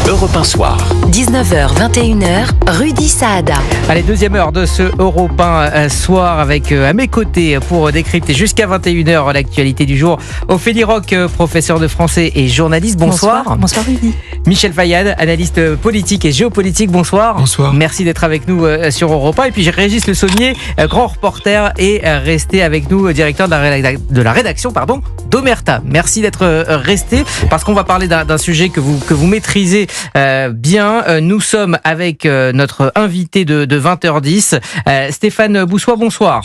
Europe 1 Soir. 19h, 21h, Rudy Saada. Allez, deuxième heure de ce Europe 1 Soir avec à mes côtés pour décrypter jusqu'à 21h l'actualité du jour. Ophélie Roch, professeure de français et journaliste. Bonsoir. Bonsoir Rudy. Michel Fayad, analyste politique et géopolitique. Bonsoir. Bonsoir. Merci d'être avec nous sur Europe 1. Et puis Régis Le Saunier, grand reporter et resté avec nous, directeur de la rédaction d'Omerta. Merci d'être resté parce qu'on va parler d'un sujet que vous maîtrisez bien. Nous sommes avec notre invité de 20h10, Stéphane Boussois. Bonsoir.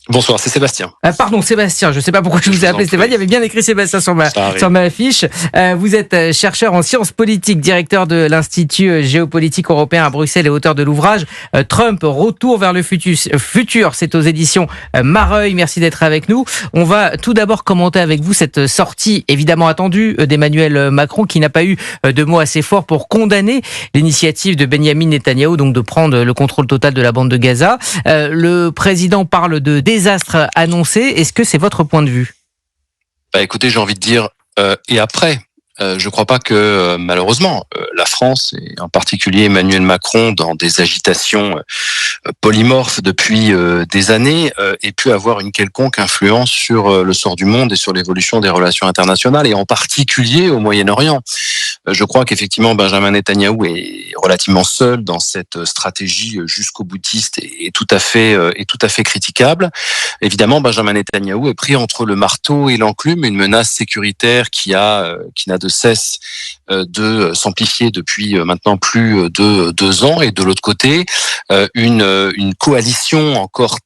Bonsoir, c'est Sébastien. Pardon, Sébastien, je ne sais pas pourquoi je vous ai appelé Stéphane, il y avait bien écrit Sébastien sur ma affiche. Vous êtes chercheur en sciences politiques, directeur de l'Institut géopolitique européen à Bruxelles et auteur de l'ouvrage Trump, retour vers le futur. C'est aux éditions Mareuil. Merci d'être avec nous. On va tout d'abord commenter avec vous cette sortie évidemment attendue d'Emmanuel Macron, qui n'a pas eu de mots assez forts pour condamner l'initiative de Benyamin Netanyahou, donc de prendre le contrôle total de la bande de Gaza. Le président parle de désastre annoncé. Est-ce que c'est votre point de vue ? Écoutez, j'ai envie de dire et après. Je crois pas que malheureusement la France et en particulier Emmanuel Macron, dans des agitations polymorphes depuis des années, ait pu avoir une quelconque influence sur le sort du monde et sur l'évolution des relations internationales et en particulier au Moyen-Orient. Je crois qu'effectivement Benjamin Netanyahou est relativement seul dans cette stratégie jusqu'au boutiste et tout à fait critiquable. Évidemment, Benjamin Netanyahou est pris entre le marteau et l'enclume, une menace sécuritaire qui n'a de cesse de s'amplifier depuis maintenant plus de 2 ans, et de l'autre côté une coalition encore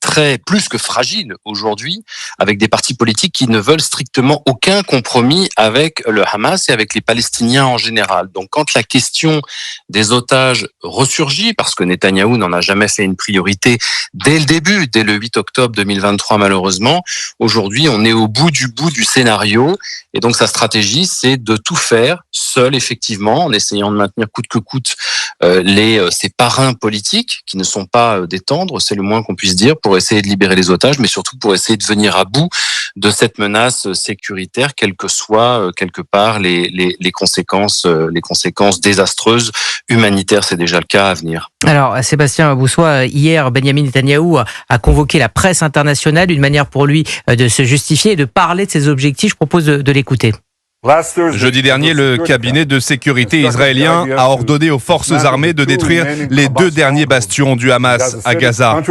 plus que fragile aujourd'hui, avec des partis politiques qui ne veulent strictement aucun compromis avec le Hamas et avec les Palestiniens en général. Donc quand la question des otages ressurgit, parce que Netanyahou n'en a jamais fait une priorité dès le début, dès le 8 octobre 2023 malheureusement, aujourd'hui on est au bout du scénario, et donc sa stratégie c'est de tout faire seul, effectivement, en essayant de maintenir coûte que coûte ses parrains politiques, qui ne sont pas des tendres, c'est le moins qu'on puisse dire, pour essayer de libérer les otages, mais surtout pour essayer de venir à bout de cette menace sécuritaire, quelles que soient quelque part les conséquences désastreuses humanitaires. C'est déjà le cas à venir. Alors, Sébastien Boussois, hier, Benyamin Netanyahou a convoqué la presse internationale, une manière pour lui de se justifier et de parler de ses objectifs. Je propose de l'écouter. Jeudi dernier, le cabinet de sécurité israélien a ordonné aux forces armées de détruire les 2 derniers bastions du Hamas à Gaza.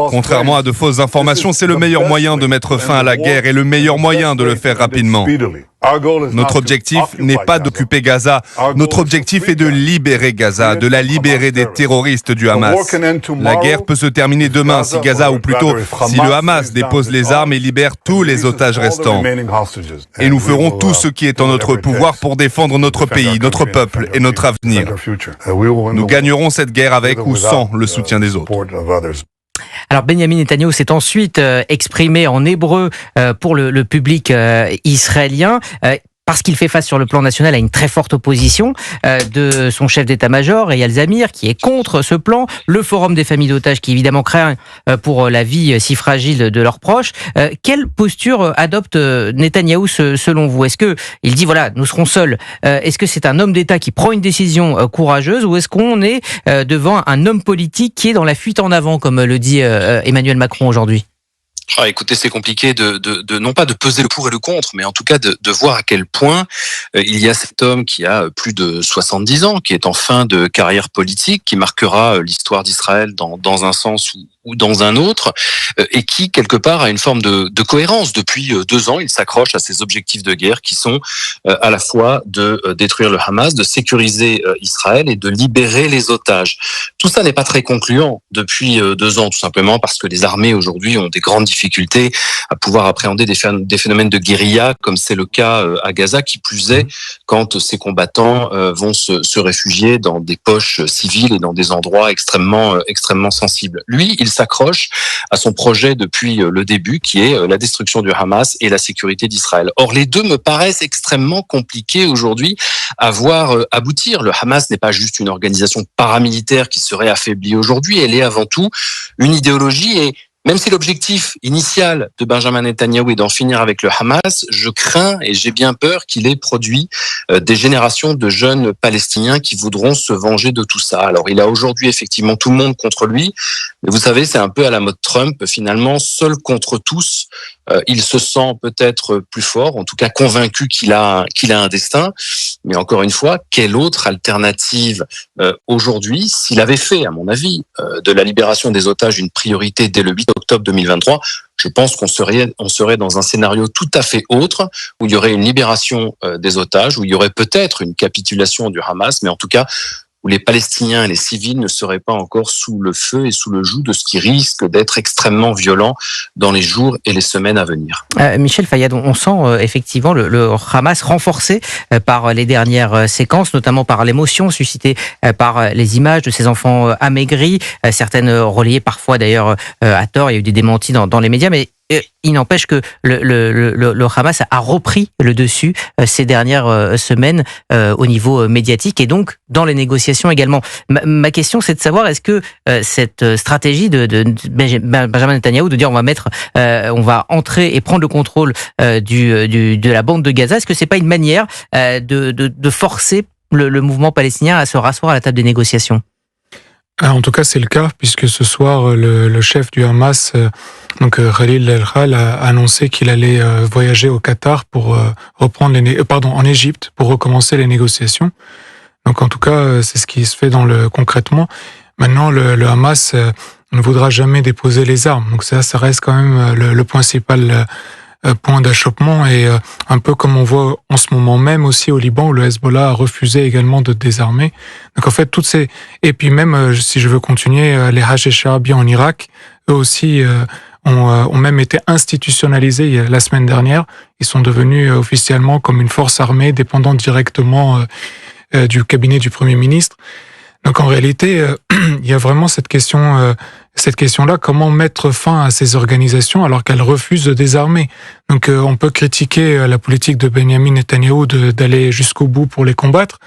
Contrairement à de fausses informations, c'est le meilleur moyen de mettre fin à la guerre et le meilleur moyen de le faire rapidement. Notre objectif n'est pas d'occuper Gaza. Notre objectif est de libérer Gaza, de la libérer des terroristes du Hamas. La guerre peut se terminer demain si Gaza, ou plutôt si le Hamas dépose les armes et libère tous les otages restants. Et nous ferons tout ce qui est en notre pouvoir pour défendre notre pays, notre peuple et notre avenir. Nous gagnerons cette guerre avec ou sans le soutien des autres. Alors Benyamin Netanyahou s'est ensuite exprimé en hébreu pour le public israélien. Parce qu'il fait face sur le plan national à une très forte opposition de son chef d'état-major, Eyal Zamir, qui est contre ce plan, le Forum des familles d'otages qui évidemment craint pour la vie si fragile de leurs proches. Quelle posture adopte Netanyahou selon vous ? Est-ce que il dit voilà, nous serons seuls ? Est-ce que c'est un homme d'État qui prend une décision courageuse, ou est-ce qu'on est devant un homme politique qui est dans la fuite en avant, comme le dit Emmanuel Macron aujourd'hui ? Écoutez, c'est compliqué de non pas de peser le pour et le contre, mais en tout cas de voir à quel point il y a cet homme qui a plus de 70 ans, qui est en fin de carrière politique, qui marquera l'histoire d'Israël dans un sens ou dans un autre, et qui, quelque part, a une forme de cohérence. Depuis 2 ans, il s'accroche à ses objectifs de guerre qui sont à la fois de détruire le Hamas, de sécuriser Israël et de libérer les otages. Tout ça n'est pas très concluant depuis 2 ans, tout simplement parce que les armées aujourd'hui ont des grandes difficultés à pouvoir appréhender des phénomènes de guérilla, comme c'est le cas à Gaza, qui plus est quand ces combattants vont se réfugier dans des poches civiles et dans des endroits extrêmement sensibles. Lui, il s'accroche à son projet depuis le début, qui est la destruction du Hamas et la sécurité d'Israël. Or, les deux me paraissent extrêmement compliqués aujourd'hui à voir aboutir. Le Hamas n'est pas juste une organisation paramilitaire qui serait affaiblie aujourd'hui, elle est avant tout une idéologie et Même si l'objectif initial de Benjamin Netanyahou est d'en finir avec le Hamas, je crains et j'ai bien peur qu'il ait produit des générations de jeunes Palestiniens qui voudront se venger de tout ça. Alors il a aujourd'hui effectivement tout le monde contre lui, mais vous savez, c'est un peu à la mode Trump, finalement, seul contre tous. Il se sent peut-être plus fort, en tout cas convaincu qu'il a un destin. Mais encore une fois, quelle autre alternative aujourd'hui, s'il avait fait, à mon avis, de la libération des otages une priorité dès le 8 octobre 2023, je pense qu'on serait dans un scénario tout à fait autre, où il y aurait une libération des otages, où il y aurait peut-être une capitulation du Hamas, mais en tout cas, où les Palestiniens et les civils ne seraient pas encore sous le feu et sous le joug de ce qui risque d'être extrêmement violent dans les jours et les semaines à venir. Michel Fayad, on sent effectivement le Hamas renforcé par les dernières séquences, notamment par l'émotion suscitée par les images de ces enfants amaigris, certaines relayées parfois d'ailleurs à tort, il y a eu des démentis dans les médias, mais il n'empêche que le Hamas a repris le dessus ces dernières semaines au niveau médiatique et donc dans les négociations également. Ma question, c'est de savoir, est-ce que cette stratégie de Benjamin Netanyahou de dire on va entrer et prendre le contrôle de la bande de Gaza, est-ce que c'est pas une manière de forcer le mouvement palestinien à se rasseoir à la table des négociations? En tout cas, c'est le cas, puisque ce soir, le chef du Hamas, Khalil El-Khal, a annoncé qu'il allait voyager au Qatar pour reprendre en Égypte pour recommencer les négociations. Donc, en tout cas, c'est ce qui se fait concrètement. Maintenant, le Hamas ne voudra jamais déposer les armes. Donc ça reste quand même le principal point d'achoppement et un peu comme on voit en ce moment même aussi au Liban où le Hezbollah a refusé également de désarmer. Donc en fait et puis même si je veux continuer, les Hachis Sha'abi en Irak, eux aussi ont même été institutionnalisés la semaine dernière. Ils sont devenus officiellement comme une force armée dépendante directement du cabinet du Premier ministre. Donc en réalité, il y a vraiment cette question-là, comment mettre fin à ces organisations alors qu'elles refusent de désarmer. Donc on peut critiquer la politique de Benjamin Netanyahou d'aller jusqu'au bout pour les combattre,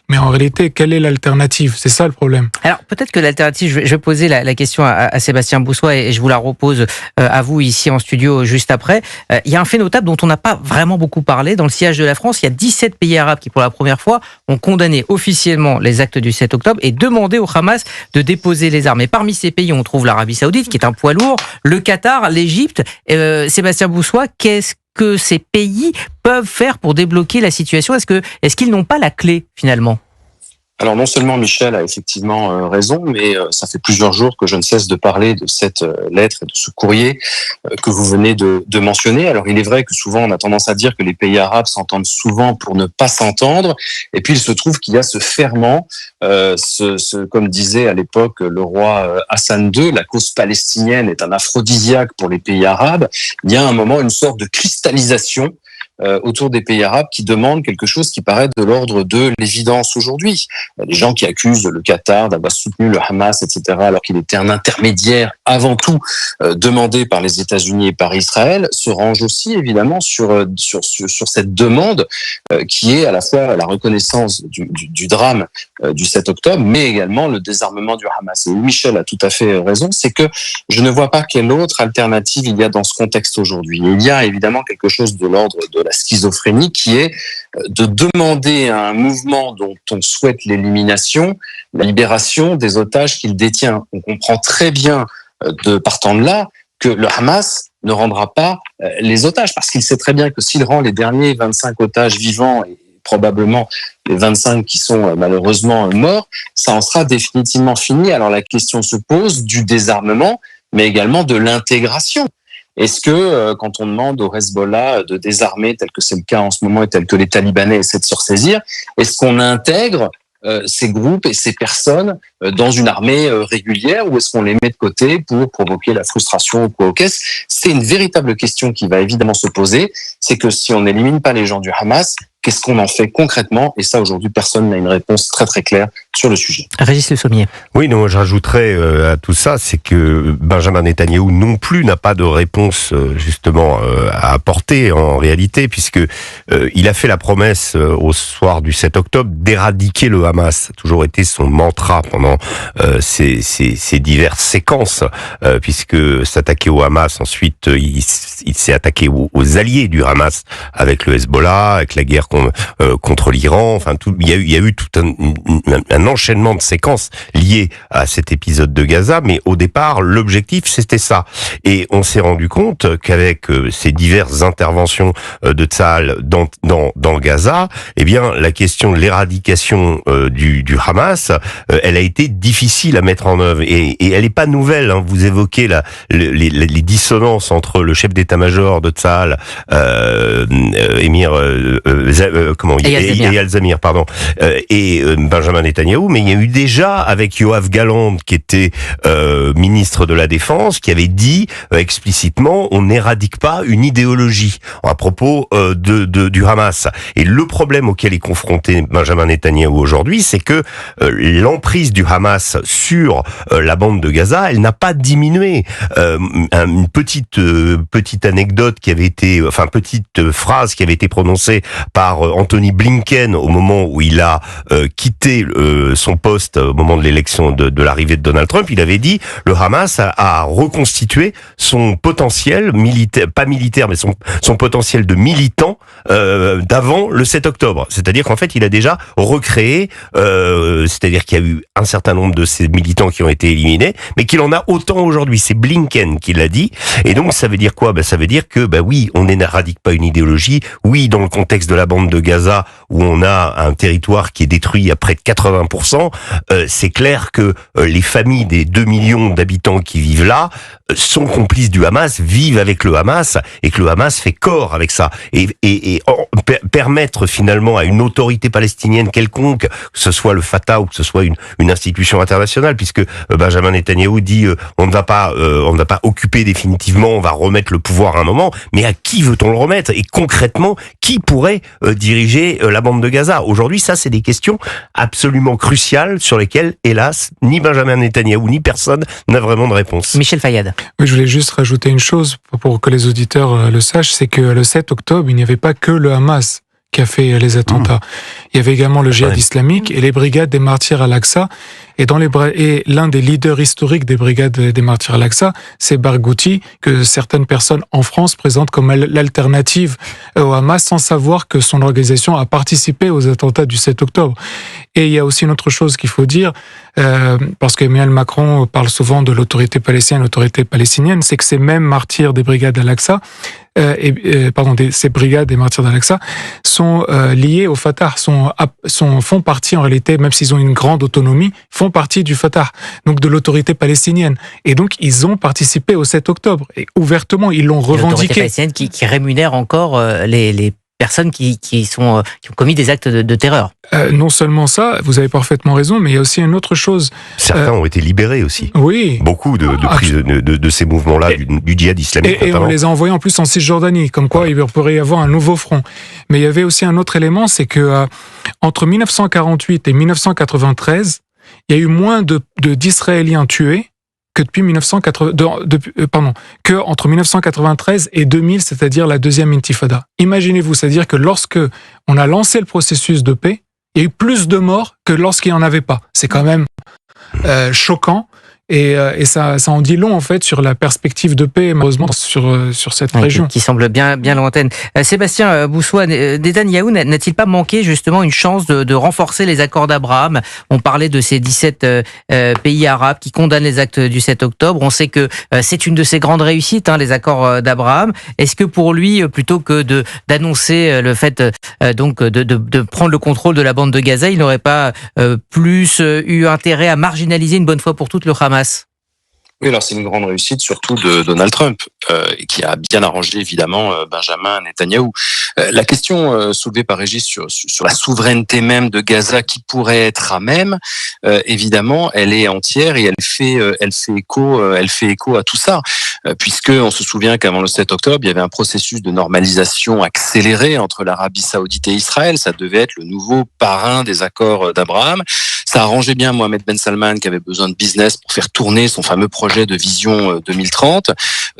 mais en réalité, quelle est l'alternative? C'est ça le problème. Alors peut-être que l'alternative, je vais poser la question à Sébastien Boussois et je vous la repose à vous ici en studio juste après. Il y a un fait notable dont on n'a pas vraiment beaucoup parlé. Dans le sillage de la France, il y a 17 pays arabes qui pour la première fois ont condamné officiellement les actes du 7 octobre et demandé au Hamas de déposer les armes. Et parmi ces pays, on trouve l'Arabie Saoudite qui est un poids lourd, le Qatar, l'Égypte. Sébastien Boussois, qu'est-ce que ces pays peuvent faire pour débloquer la situation? Est-ce qu'ils n'ont pas la clé finalement? Alors non seulement Michel a effectivement raison, mais ça fait plusieurs jours que je ne cesse de parler de cette lettre et de ce courrier que vous venez de mentionner. Alors il est vrai que souvent on a tendance à dire que les pays arabes s'entendent souvent pour ne pas s'entendre, et puis il se trouve qu'il y a ce ferment, comme disait à l'époque le roi Hassan II, la cause palestinienne est un aphrodisiaque pour les pays arabes. Il y a un moment une sorte de cristallisation autour des pays arabes qui demandent quelque chose qui paraît de l'ordre de l'évidence aujourd'hui. Les gens qui accusent le Qatar d'avoir soutenu le Hamas, etc., alors qu'il était un intermédiaire avant tout demandé par les États-Unis et par Israël, se rangent aussi évidemment sur cette demande qui est à la fois la reconnaissance du drame du 7 octobre, mais également le désarmement du Hamas. Et Michel a tout à fait raison, c'est que je ne vois pas quelle autre alternative il y a dans ce contexte aujourd'hui. Et il y a évidemment quelque chose de l'ordre de la schizophrénie qui est de demander à un mouvement dont on souhaite l'élimination, la libération des otages qu'il détient. On comprend très bien partant de là que le Hamas ne rendra pas les otages parce qu'il sait très bien que s'il rend les derniers 25 otages vivants et probablement les 25 qui sont malheureusement morts, ça en sera définitivement fini. Alors la question se pose du désarmement, mais également de l'intégration. Est-ce que quand on demande au Hezbollah de désarmer, tel que c'est le cas en ce moment et tel que les Talibanais essaient de se ressaisir, est-ce qu'on intègre ces groupes et ces personnes dans une armée régulière ou est-ce qu'on les met de côté pour provoquer la frustration ou quoi? C'est une véritable question qui va évidemment se poser. C'est que si on n'élimine pas les gens du Hamas, qu'est-ce qu'on en fait concrètement? Et ça, aujourd'hui, personne n'a une réponse très très claire sur le sujet. Régis Le Sommier. Oui, non, je rajouterais à tout ça, c'est que Benjamin Netanyahou non plus n'a pas de réponse justement à apporter en réalité, puisque il a fait la promesse au soir du 7 octobre d'éradiquer le Hamas. Ça a toujours été son mantra pendant ces diverses séquences, puisque s'attaquer au Hamas, ensuite il s'est attaqué aux alliés du Hamas avec le Hezbollah, avec la guerre contre l'Iran. Enfin, il y a eu tout un enchaînement de séquences liées à cet épisode de Gaza, mais au départ, l'objectif, c'était ça. Et on s'est rendu compte qu'avec ces diverses interventions de Tsahal dans Gaza, eh bien, la question de l'éradication du Hamas, elle a été difficile à mettre en œuvre. Et elle n'est pas nouvelle, hein. Vous évoquez les dissonances entre le chef d'état-major de Tsahal, Eyal Zamir, pardon, et Benjamin Netanyahou, mais il y a eu déjà avec Yoav Gallant, qui était ministre de la Défense, qui avait dit explicitement on n'éradique pas une idéologie à propos du Hamas. Et le problème auquel est confronté Benjamin Netanyahou aujourd'hui, c'est que l'emprise du Hamas sur la bande de Gaza, elle n'a pas diminué. Une petite anecdote qui avait été, enfin petite phrase qui avait été prononcée par Anthony Blinken au moment où il a quitté son poste au moment de l'élection de l'arrivée de Donald Trump. Il avait dit le Hamas a reconstitué son potentiel militaire, pas militaire, mais son potentiel de militant d'avant le 7 octobre. C'est-à-dire qu'en fait, il a déjà recréé, c'est-à-dire qu'il y a eu un certain nombre de ces militants qui ont été éliminés, mais qu'il en a autant aujourd'hui. C'est Blinken qui l'a dit. Et donc, ça veut dire quoi? Ça veut dire que, oui, on n'éradique pas une idéologie. Oui, dans le contexte de la bande de Gaza, où on a un territoire qui est détruit à près de 80%, c'est clair que les familles des 2 millions d'habitants qui vivent là sont complices du Hamas, vivent avec le Hamas, et que le Hamas fait corps avec ça. Et permettre finalement à une autorité palestinienne quelconque, que ce soit le Fatah ou que ce soit une institution internationale, puisque Benjamin Netanyahou dit on ne va pas occuper définitivement, on va remettre le pouvoir à un moment, mais à qui veut-on le remettre? Et concrètement, qui pourrait diriger la bande de Gaza? Aujourd'hui, ça, c'est des questions absolument cruciales sur lesquelles, hélas, ni Benjamin Netanyahou ni personne n'a vraiment de réponse. Michel Fayad. Oui, je voulais juste rajouter une chose pour que les auditeurs le sachent, c'est que le 7 octobre, il n'y avait pas que le Hamas qui a fait les attentats. Il y avait également le djihad islamique et les brigades des martyrs al-Aqsa. Et l'un des leaders historiques des brigades des martyrs al-Aqsa, c'est Barghouti, que certaines personnes en France présentent comme l'alternative au Hamas, sans savoir que son organisation a participé aux attentats du 7 octobre. Et il y a aussi une autre chose qu'il faut dire, parce qu'Emmanuel Macron parle souvent de l'autorité palestinienne, c'est que ces mêmes martyrs des brigades al-Aqsa, ces brigades des martyrs d'Al-Aqsa sont liés au Fatah, font partie en réalité, même s'ils ont une grande autonomie, font partie du Fatah, donc de l'autorité palestinienne. Et donc ils ont participé au 7 octobre et ouvertement ils l'ont revendiqué. L'autorité palestinienne qui rémunère encore les personnes qui ont commis des actes de terreur. Non seulement ça, vous avez parfaitement raison, mais il y a aussi une autre chose. Certains ont été libérés aussi. Oui. Beaucoup de ces mouvements-là, du djihad islamique. Et on les a envoyés en plus en Cisjordanie, comme quoi il pourrait y avoir un nouveau front. Mais il y avait aussi un autre élément, c'est que entre 1948 et 1993, il y a eu moins d'Israéliens tués que entre 1993 et 2000, c'est-à-dire la deuxième intifada. Imaginez-vous, c'est-à-dire que lorsque on a lancé le processus de paix, il y a eu plus de morts que lorsqu'il n'y en avait pas. C'est quand même choquant. Et ça en dit long en fait sur la perspective de paix, malheureusement, sur cette région. Qui semble bien lointaine. Sébastien Boussois, Netanyahou n'a-t-il pas manqué justement une chance de renforcer les accords d'Abraham? On parlait de ces 17 pays arabes qui condamnent les actes du 7 octobre. On sait que c'est une de ses grandes réussites, les accords d'Abraham. Est-ce que pour lui, plutôt que d'annoncer le fait de prendre le contrôle de la bande de Gaza, il n'aurait pas plus eu intérêt à marginaliser une bonne fois pour toutes le Hamas? Oui, alors c'est une grande réussite, surtout de Donald Trump, qui a bien arrangé évidemment Benjamin Netanyahou. La question soulevée par Régis sur la souveraineté même de Gaza, qui pourrait être à même, évidemment, elle est entière et elle fait écho à tout ça. puisque on se souvient qu'avant le 7 octobre, il y avait un processus de normalisation accéléré entre l'Arabie Saoudite et Israël. Ça devait être le nouveau parrain des accords d'Abraham. Ça arrangeait bien Mohamed Ben Salman qui avait besoin de business pour faire tourner son fameux projet de vision 2030.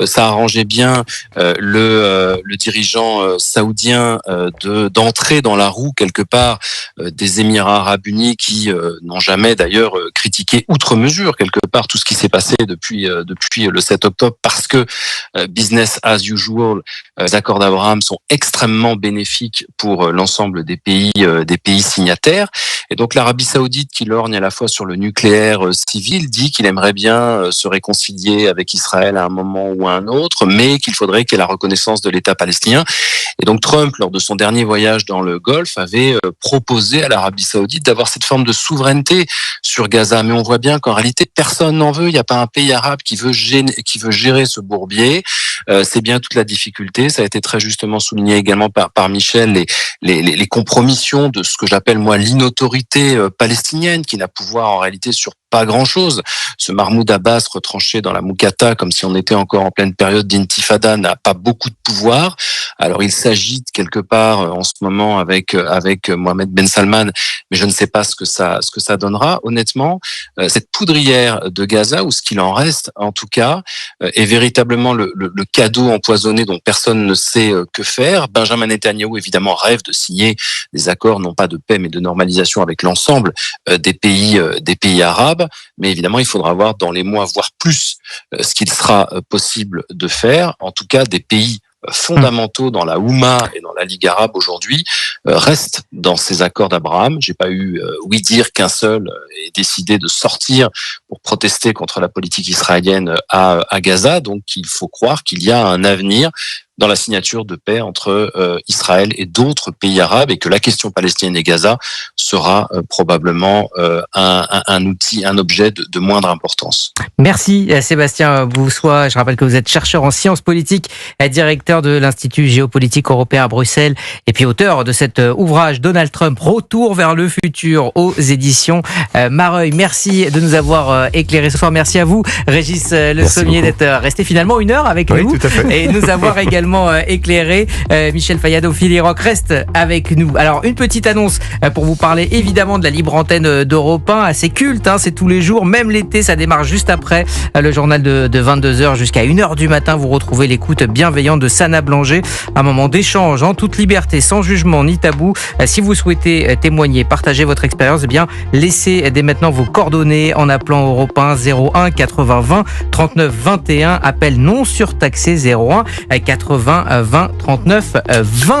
Ça arrangeait bien le dirigeant saoudien d'entrer dans la roue quelque part des Émirats arabes unis qui n'ont jamais d'ailleurs critiqué outre mesure quelque part tout ce qui s'est passé depuis le 7 octobre parce que business as usual, les accords d'Abraham sont extrêmement bénéfiques pour l'ensemble des pays signataires. Et donc l'Arabie Saoudite qui lorgne à la fois sur le nucléaire civil dit qu'il aimerait bien se réconcilier avec Israël à un moment ou à un autre, mais qu'il faudrait qu'il y ait la reconnaissance de l'État palestinien. Et donc Trump, lors de son dernier voyage dans le Golfe, avait proposé à l'Arabie Saoudite d'avoir cette forme de souveraineté sur Gaza. Mais on voit bien qu'en réalité, personne n'en veut. Il n'y a pas un pays arabe qui veut gérer ce bourbier. C'est bien toute la difficulté. Ça a été très justement souligné également par Michel, les compromissions de ce que j'appelle moi l'inautorité palestinienne qui n'a pouvoir en réalité sur pas grand-chose. Ce Mahmoud Abbas retranché dans la Moukata comme si on était encore en pleine période d'intifada n'a pas beaucoup de pouvoir. Alors il s'agite quelque part en ce moment avec Mohamed Ben Salman, mais je ne sais pas ce que ça donnera. Honnêtement, cette poudrière de Gaza, ou ce qu'il en reste en tout cas, est véritablement le cadeau empoisonné dont personne ne sait que faire. Benjamin Netanyahou évidemment rêve de signer des accords non pas de paix mais de normalisation avec l'ensemble des pays arabes. Mais évidemment, il faudra voir dans les mois, voire plus, ce qu'il sera possible de faire. En tout cas, des pays fondamentaux dans la Oumma et dans la Ligue arabe aujourd'hui restent dans ces accords d'Abraham. J'ai pas eu oui dire qu'un seul ait décidé de sortir pour protester contre la politique israélienne à Gaza. Donc, il faut croire qu'il y a un avenir dans la signature de paix entre Israël et d'autres pays arabes et que la question palestinienne et Gaza sera probablement un outil, un objet de moindre importance. Merci Sébastien Boussois. Je rappelle que vous êtes chercheur en sciences politiques, directeur de l'Institut géopolitique européen à Bruxelles et puis auteur de cet ouvrage Donald Trump, Retour vers le futur aux éditions Mareuil. Merci de nous avoir éclairé ce soir. Merci à vous, Régis Le Sommier, d'être resté finalement 1 heure avec nous tout à fait. et nous avoir également éclairé. Michel Fayado, Filirock reste avec nous. Alors, une petite annonce pour vous parler évidemment de la libre antenne d'Europe 1, assez culte, hein, c'est tous les jours, même l'été, ça démarre juste après le journal de 22h jusqu'à 1h du matin. Vous retrouvez l'écoute bienveillante de Sana Blanger, un moment d'échange en toute liberté, sans jugement ni tabou. Si vous souhaitez témoigner, partager votre expérience, eh bien, laissez dès maintenant vos coordonnées en appelant Europe 1 01 80 20 39 21, appel non surtaxé 01 80 20 39 20.